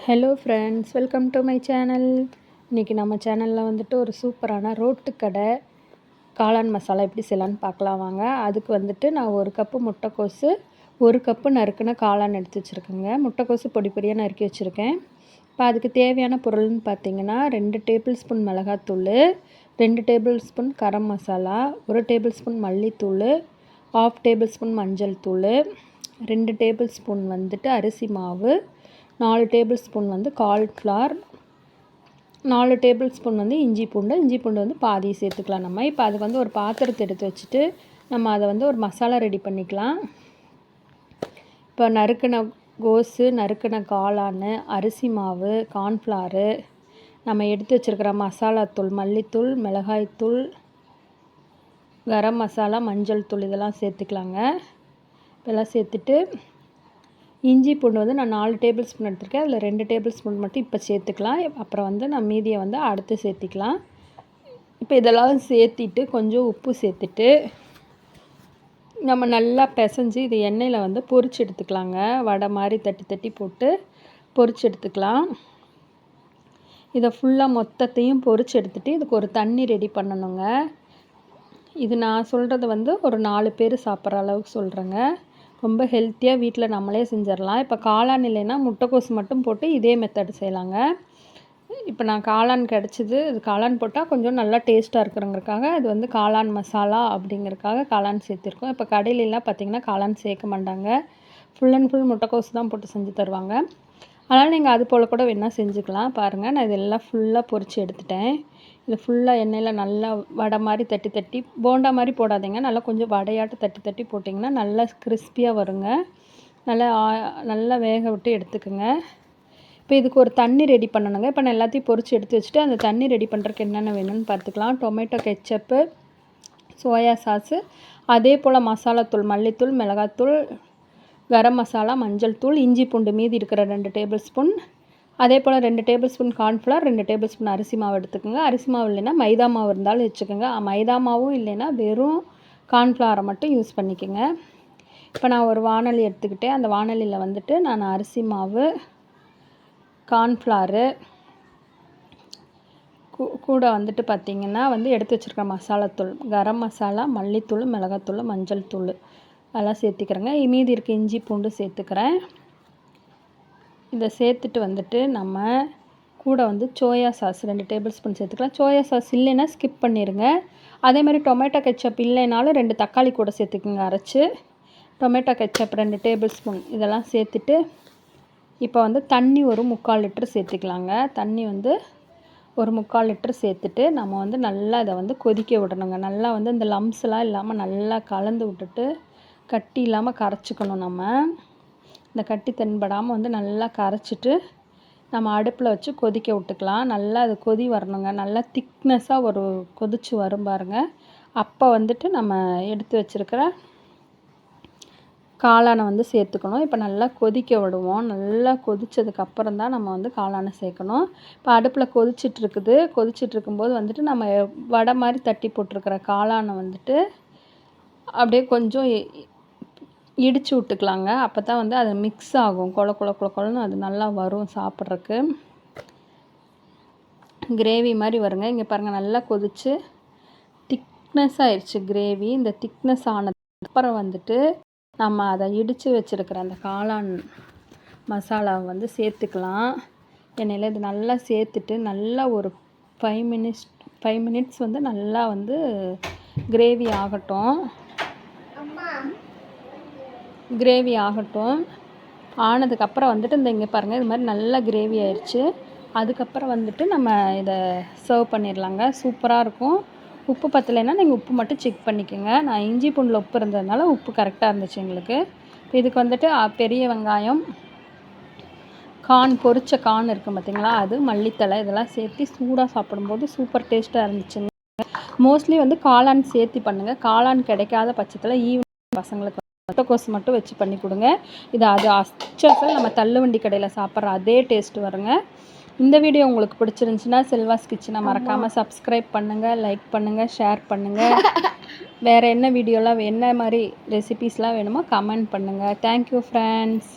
Hello friends, welcome to my channel. இன்றைக்கி நம்ம சேனலில் வந்துட்டு ஒரு சூப்பரான ரோட்டு கடை காளான் மசாலா எப்படி செய்யலான்னு பார்க்கலாம் வாங்க. அதுக்கு வந்துட்டு நான் 1 கப்பு முட்டைக்கோசு, 1 கப்பு நறுக்கின காளான் எடுத்து வச்சுருக்கேங்க. முட்டைக்கோசு பொடி பொடியாக நறுக்கி வச்சுருக்கேன். இப்போ அதுக்கு தேவையான பொருள்னு பார்த்தீங்கன்னா 2 டேபிள் ஸ்பூன் மிளகாத்தூள், 2 table spoon garam masala, 1 table spoon மல்லித்தூள், 1/2 டேபிள் ஸ்பூன் மஞ்சள் தூள், 2 டேபிள் ஸ்பூன் வந்துட்டு அரிசி மாவு, 4 டேபிள் ஸ்பூன் வந்து கார்ன்ஃப்ளவர், 4 டேபிள் ஸ்பூன் வந்து இஞ்சி பூண்டு வந்து பாதி சேர்த்துக்கலாம் நம்ம. இப்போ அதுக்கு வந்து ஒரு பாத்திரத்தை எடுத்து வச்சுட்டு நம்ம அதை வந்து ஒரு மசாலா ரெடி பண்ணிக்கலாம். இப்போ நறுக்கின கோஸு, நறுக்கின காளான், அரிசி மாவு, கார்ன்ஃப்ளவரு, நம்ம எடுத்து வச்சுருக்கிற மசாலாத்தூள், மல்லித்தூள், மிளகாய்த்தூள், கரம் மசாலா, மஞ்சள் தூள் இதெல்லாம் சேர்த்துக்கலாங்க. இதெல்லாம் சேர்த்துட்டு இஞ்சி பூண்டு வந்து நான் 4 டேபிள் ஸ்பூன் எடுத்துருக்கேன். அதில் 2 டேபிள் ஸ்பூன் மட்டும் இப்போ சேர்த்துக்கலாம். அப்புறம் வந்து நான் மீதியை வந்து அடுத்து சேர்த்திக்கலாம். இப்போ இதெல்லாம் சேர்த்திட்டு கொஞ்சம் உப்பு சேர்த்துட்டு நம்ம நல்லா பிசைஞ்சு இது எண்ணெயில் வந்து பொரிச்சு எடுத்துக்கலாங்க. வடை மாதிரி தட்டி தட்டி போட்டு பொரிச்சு எடுத்துக்கலாம். இதை ஃபுல்லாக மொத்தத்தையும் பொரிச்சு எடுத்துகிட்டு இதுக்கு ஒரு தண்ணி ரெடி பண்ணணுங்க. இது நான் சொல்கிறது வந்து ஒரு 4 பேர் சாப்பிட்ற அளவுக்கு சொல்கிறேங்க. ரொம்ப ஹெல்த்தியாக வீட்டில் நம்மளே செஞ்சிடலாம். இப்போ காளான் இல்லைன்னா முட்டைக்கோசு மட்டும் போட்டு இதே மெத்தட் செய்யலாங்க. இப்போ நான் காளான் கிடச்சிது, இது காளான் போட்டால் கொஞ்சம் நல்லா டேஸ்ட்டாக இருக்கிறங்கிறக்காக இது வந்து காளான் மசாலா அப்படிங்கிறக்காக காளான் சேர்த்துருக்கோம். இப்போ கடையிலலாம் பார்த்திங்கன்னா காளான் சேர்க்க மாட்டாங்க. ஃபுல் அண்ட் ஃபுல் முட்டைக்கோசு தான் போட்டு செஞ்சு தருவாங்க. அதனால் நீங்கள் அது போல் கூட வேணால் செஞ்சுக்கலாம். பாருங்கள், நான் இதெல்லாம் ஃபுல்லாக பொரித்து எடுத்துட்டேன். இது ஃபுல்லாக எண்ணெயில் நல்லா வடை மாதிரி தட்டி தட்டி, போண்டா மாதிரி போடாதீங்க, நல்லா கொஞ்சம் வடையாட்டு தட்டி தட்டி போட்டிங்கன்னா நல்லா கிறிஸ்பியாக வருங்க. நல்லா வேக விட்டு எடுத்துக்கோங்க. இப்போ இதுக்கு ஒரு தண்ணி ரெடி பண்ணணுங்க. இப்போ நான் எல்லாத்தையும் பொரித்து எடுத்து வச்சுட்டு அந்த தண்ணி ரெடி பண்ணுறதுக்கு என்னென்ன வேணும்னு பார்த்துக்கலாம். டொமேட்டோ கெச்சப்பு, சோயா சாஸு, அதே போல் மசாலாத்தூள், மல்லித்தூள், மிளகாத்தூள், கரம் மசாலா, மஞ்சள் தூள், இஞ்சி பூண்டு மீதி இருக்கிற 2 டேபிள் ஸ்பூன், அதே போல் 2 table spoon cornflour, 2 table spoon அரிசி மாவு எடுத்துக்கோங்க. அரிசி மாவு இல்லைன்னா மைதா மாவு இருந்தாலும் வச்சுக்கோங்க. மைதா மாவும் இல்லைன்னா வெறும் கார்ன்ஃப்ளவரை மட்டும் யூஸ் பண்ணிக்கோங்க. இப்போ நான் ஒரு வானொலி எடுத்துக்கிட்டேன். அந்த வானொலியில் வந்துட்டு நான் அரிசி மாவு, கார்ன்ஃப்ளவரு கூட வந்துட்டு பார்த்திங்கன்னா வந்து எடுத்து வச்சுருக்க மசாலாத்தூள், கரம் மசாலா, மல்லித்தூள், மிளகாத்தூள், மஞ்சள் தூள் அதெல்லாம் சேர்த்துக்கிறேங்க. மீதி இருக்க இஞ்சி பூண்டு சேர்த்துக்கிறேன். இதை சேர்த்துட்டு வந்துட்டு நம்ம கூட வந்து சோயா சாஸ் 2 டேபிள் ஸ்பூன் சேர்த்துக்கலாம். சோயா சாஸ் இல்லைன்னா ஸ்கிப் பண்ணிடுங்க. அதே மாதிரி டொமேட்டோ கெச்சப் இல்லைனாலும் 2 தக்காளி கூட சேர்த்துக்குங்க அரைச்சி. டொமேட்டோ கெச்சப் 2 டேபிள் ஸ்பூன் இதெல்லாம் சேர்த்துட்டு இப்போ வந்து தண்ணி ஒரு 3/4 லிட்டர் சேர்த்துக்கலாங்க. தண்ணி வந்து ஒரு 3/4 லிட்டர் சேர்த்துட்டு நம்ம வந்து நல்லா இதை வந்து கொதிக்க விடணுங்க. நல்லா வந்து இந்த லம்ஸ்லாம் இல்லாமல் நல்லா கலந்து விட்டுட்டு கட்டி இல்லாமல் கரைச்சிக்கணும். நம்ம இந்த கட்டி தென்படாமல் வந்து நல்லா கரைச்சிட்டு நம்ம அடுப்பில் வச்சு கொதிக்க விட்டுக்கலாம். நல்லா அது கொதி வரணுங்க. நல்லா திக்னஸாக ஒரு கொதிச்சு வரும் பாருங்கள். அப்போ வந்துட்டு நம்ம எடுத்து வச்சுருக்கிற காளானை வந்து சேர்த்துக்கணும். இப்போ நல்லா கொதிக்க விடுவோம். நல்லா கொதித்ததுக்கப்புறம் தான் நம்ம வந்து காளானை சேர்க்கணும். இப்போ அடுப்பில் கொதிச்சிட்ருக்கும்போது வந்துட்டு நம்ம வடை மாதிரி தட்டி போட்டிருக்கிற காளானை வந்துட்டு அப்படியே கொஞ்சம் இடித்து விட்டுக்கலாங்க. அப்போ தான் வந்து அது மிக்ஸ் ஆகும். கொழன்னு அது நல்லா வரும் சாப்பிட்றக்கு. கிரேவி மாதிரி வருங்க. இங்கே பாருங்கள், நல்லா கொதித்து திக்னஸ் ஆயிடுச்சு கிரேவி. இந்த திக்னஸ் ஆனதுக்கப்புறம் வந்துட்டு நம்ம அதை இடித்து வச்சுருக்கிற அந்த காளான் மசாலாவை வந்து சேர்த்துக்கலாம். எண்ணெயில் இது நல்லா சேர்த்துட்டு நல்லா ஒரு 5 மினிட்ஸ் வந்து நல்லா வந்து கிரேவி ஆகட்டும். ஆனதுக்கப்புறம் வந்துட்டு இங்கே பாருங்கள், இது மாதிரி நல்லா கிரேவி ஆயிடுச்சு. அதுக்கப்புறம் வந்துட்டு நம்ம இதை சர்வ் பண்ணிடலாங்க. சூப்பராக இருக்கும். உப்பு பத்தலைன்னா நீங்கள் உப்பு மட்டும் செக் பண்ணிக்கோங்க. நான் இஞ்சி பூண்டில் உப்பு இருந்ததுனால உப்பு கரெக்டாக இருந்துச்சு எங்களுக்கு. இதுக்கு வந்துட்டு பெரிய வெங்காயம், பொரிச்ச கார்ன் இருக்குது பார்த்திங்களா, அது, மல்லித்தலை இதெல்லாம் சேர்த்து சூடாக சாப்பிடும்போது சூப்பர் டேஸ்ட்டாக இருந்துச்சுங்க. மோஸ்ட்லி வந்து காளான் சேர்த்து பண்ணுங்கள். காளான் கிடைக்காத பட்சத்தில் ஈவினிங் பசங்களுக்கு முட்டைக்கோசு மட்டும் வச்சு பண்ணி கொடுங்க. இது அச்சல் நம்ம தள்ளுவண்டி கடையில் சாப்பிட்ற அதே டேஸ்ட் வருங்க. இந்த வீடியோ உங்களுக்கு பிடிச்சிருந்துச்சுன்னா செல்வாஸ் கிச்சனை மறக்காமல் சப்ஸ்கிரைப் பண்ணுங்கள், லைக் பண்ணுங்கள், ஷேர் பண்ணுங்கள். வேறு என்ன வீடியோலாம் என்ன மாதிரி ரெசிபீஸ்லாம் வேணுமோ கமெண்ட் பண்ணுங்கள். Thank you friends.